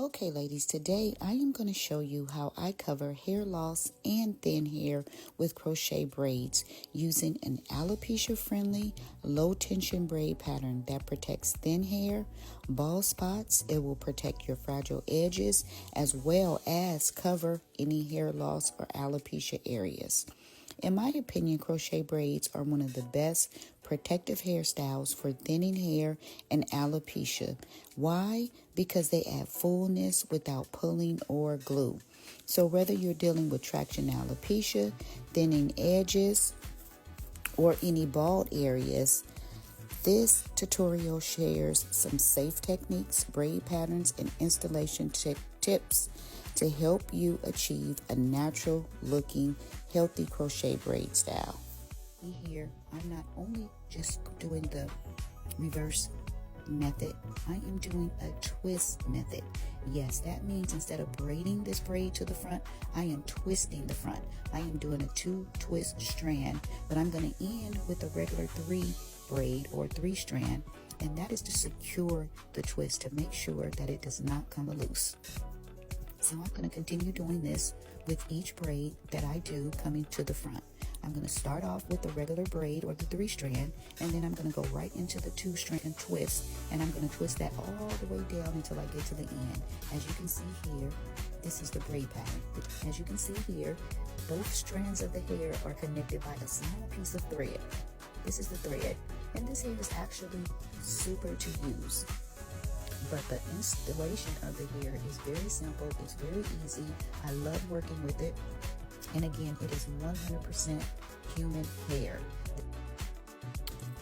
Okay, ladies, today I am going to show you how I cover hair loss and thin hair with crochet braids using an alopecia-friendly, low-tension braid pattern that protects thin hair, bald spots. It will protect your fragile edges as well as cover any hair loss or alopecia areas. In my opinion, crochet braids are one of the best protective hairstyles for thinning hair and alopecia. Why? Because they add fullness without pulling or glue. So whether you're dealing with traction alopecia, thinning edges, or any bald areas, this tutorial shares some safe techniques, braid patterns, and installation tips to help you achieve a natural looking, healthy crochet braid style. Here, I'm not only just doing the reverse method, I am doing a twist method. Yes, that means instead of braiding this braid to the front, I am twisting the front. I am doing a 2-twist strand, but I'm going to end with a regular 3 braid or 3 strand, and that is to secure the twist to make sure that it does not come loose. So I'm going to continue doing this with each braid that I do coming to the front. I'm going to start off with the regular braid or the 3 strand, and then I'm going to go right into the 2 strand twist, and I'm going to twist that all the way down until I get to the end. As you can see here, this is the braid pattern. As you can see here, both strands of the hair are connected by a small piece of thread. This is the thread, and this hair is actually super to use. But the installation of the hair is very simple. It's very easy. I love working with it. And again, it is 100% human hair.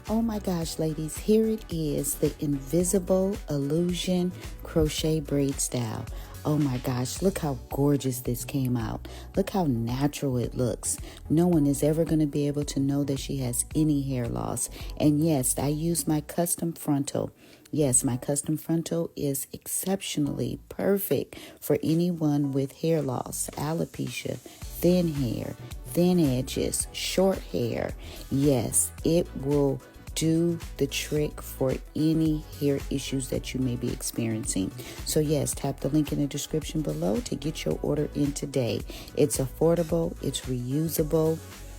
Oh my gosh, ladies, here it is, the invisible illusion crochet braid style. Oh my gosh, look how gorgeous this came out. Look how natural it looks. No one is ever going to be able to know that she has any hair loss. And yes, I use my custom frontal. Yes, my custom frontal is exceptionally perfect for anyone with hair loss, alopecia, thin hair, thin edges, short hair. Yes, it will do the trick for any hair issues that you may be experiencing. So yes, tap the link in the description below to get your order in today. It's affordable, it's reusable.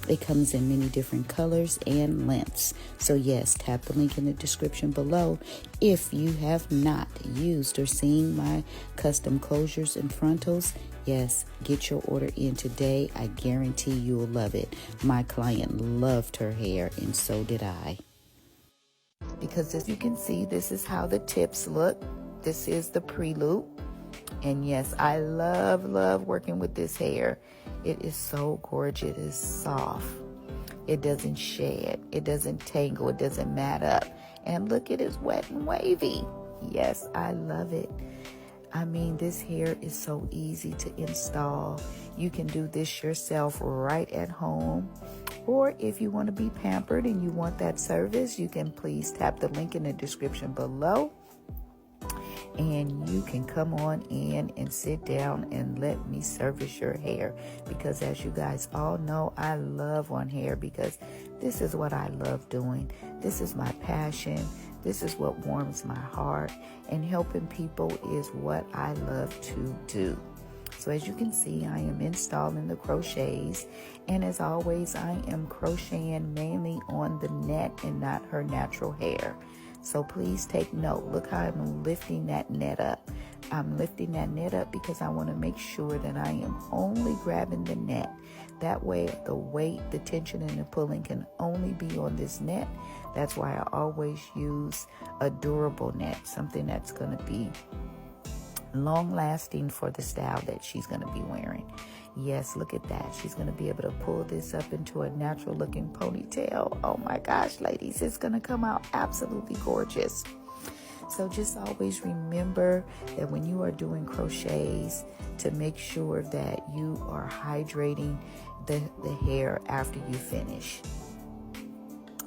It comes in many different colors and lengths. So yes, tap the link in the description below. If you have not used or seen my custom closures and frontals, yes, get your order in today. I guarantee you'll love it. My client loved her hair, and so did I. Because as you can see, this is how the tips look. This is the pre-loop. And yes, I love working with this hair. It is so gorgeous. It is soft. It doesn't shed. It doesn't tangle. It doesn't mat up. And look, it is wet and wavy. Yes, I love it. I mean, this hair is so easy to install. You can do this yourself right at home. Or if you want to be pampered and you want that service, you can please tap the link in the description below. And you can come on in and sit down and let me service your hair. Because as you guys all know, I love on hair because this is what I love doing. This is my passion. This is what warms my heart. And helping people is what I love to do. So as you can see, I am installing the crochets. And as always, I am crocheting mainly on the net and not her natural hair. So please take note. Look how I'm lifting that net up. I'm lifting that net up because I want to make sure that I am only grabbing the net. That way the weight, the tension, and the pulling can only be on this net. That's why I always use a durable net, something that's going to be long lasting for the style that she's going to be wearing. Yes, look at that. She's going to be able to pull this up into a natural looking ponytail. Oh my gosh, ladies, it's going to come out absolutely gorgeous. So just always remember that when you are doing crochets, to make sure that you are hydrating the hair after you finish.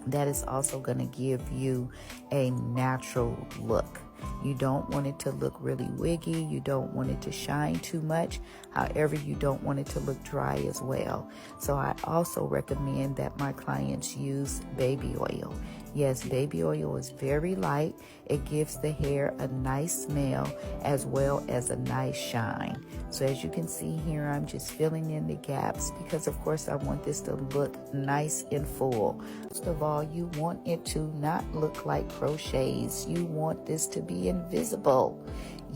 That is also going to give you a natural look. You don't want it to look really wiggy. You don't want it to shine too much. However, you don't want it to look dry as well. So I also recommend that my clients use baby oil. Yes, baby oil is very light. It gives the hair a nice smell as well as a nice shine. So as you can see here, I'm just filling in the gaps because of course I want this to look nice and full. First of all, you want it to not look like crochets. You want this to be invisible.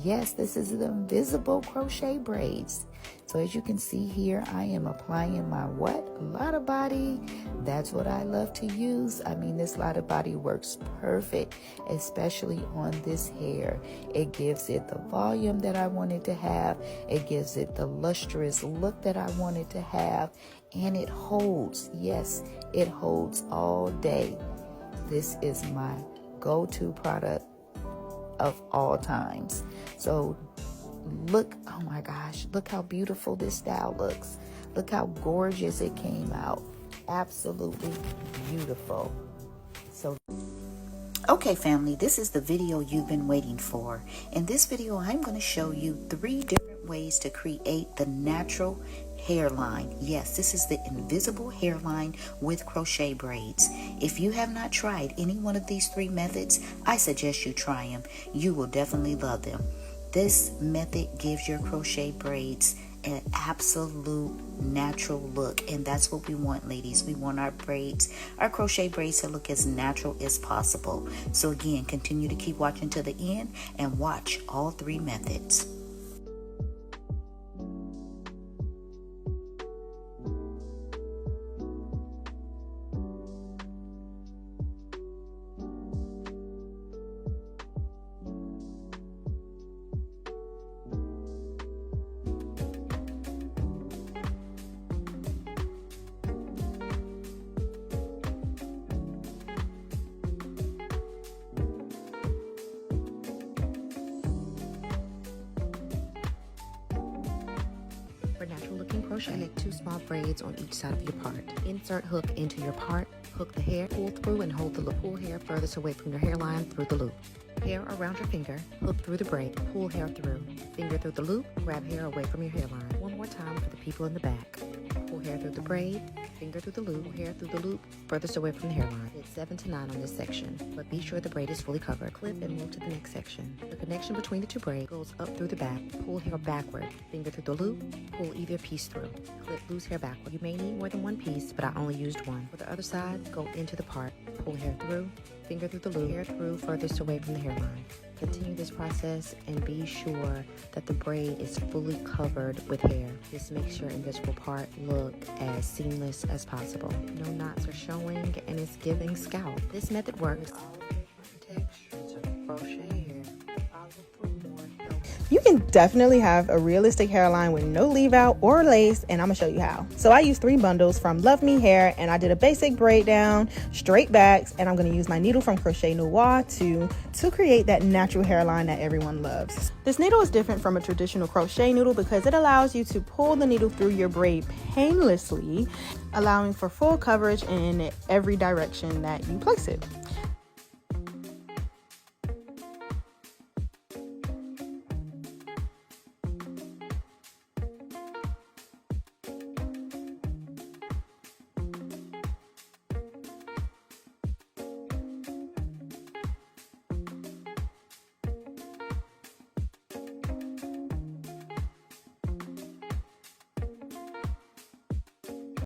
Yes, this is the invisible crochet braids. So as you can see here, I am applying my what? Lotta body. That's what I love to use. I mean, this lotta body works perfect, especially on this hair. It gives it the volume that I wanted to have. It gives it the lustrous look that I wanted to have. And it holds. Yes, it holds all day. This is my go-to product of all times. So look, oh my gosh, look how beautiful this style looks. Look how gorgeous it came out. Absolutely beautiful. So okay, family, this is the video you've been waiting for. In this video, I'm going to show you 3 different ways to create the natural hairline. Yes, this is the invisible hairline with crochet braids. If you have not tried any one of these 3 methods, I suggest you try them. You will definitely love them. This method gives your crochet braids an absolute natural look, and that's what we want, ladies. We want our braids, our crochet braids, to look as natural as possible. So again, continue to keep watching to the end and watch all 3 methods. For natural looking crochet, make 2 small braids on each side of your part. Insert hook into your part, hook the hair, pull through and hold the loop. Pull hair furthest away from your hairline through the loop. Hair around your finger, hook through the braid, pull hair through. Finger through the loop, grab hair away from your hairline. One more time for the people in the back. Pull hair through the braid, finger through the loop, pull hair through the loop, furthest away from the hairline. Hit 7 to 9 on this section, but be sure the braid is fully covered. Clip and move to the next section. The connection between the 2 braids goes up through the back. Pull hair backward, finger through the loop, pull either piece through. Clip loose hair backward. You may need more than 1 piece, but I only used 1. For the other side, go into the part, pull hair through, finger through the loop, hair through furthest away from the hairline. Continue this process and be sure that the braid is fully covered with hair. This makes your invisible part look as seamless as possible. No knots are showing and it's giving scalp. This method works. You can definitely have a realistic hairline with no leave out or lace, and I'm gonna show you how. So I used 3 bundles from Love Me Hair, and I did a basic braid down, straight backs, and I'm gonna use my needle from Crochet Noir to create that natural hairline that everyone loves. This needle is different from a traditional crochet needle because it allows you to pull the needle through your braid painlessly, allowing for full coverage in every direction that you place it.